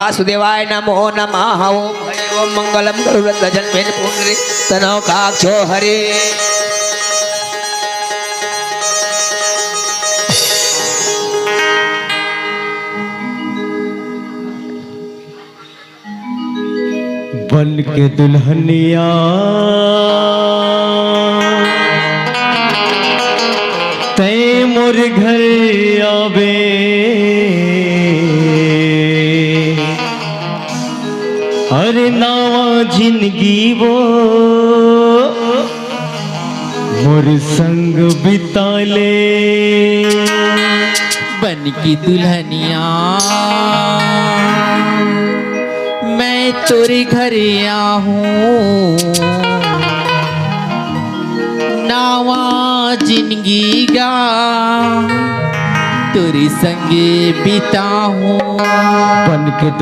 वासुदेवाय नमो नमः। ओम हरि ओम मंगलम गरुड़ध्वजं पुंडरी तनौ काक्षो हरि। बन के दुल्हनिया तै मोर घर आवे, अरे नावा जिंदगी वो मोर संग बिता ले। बन की दुल्हनिया मैं तेरे घर आहूं, नावा जिंदगी का तेरे संग बिताऊं। बन के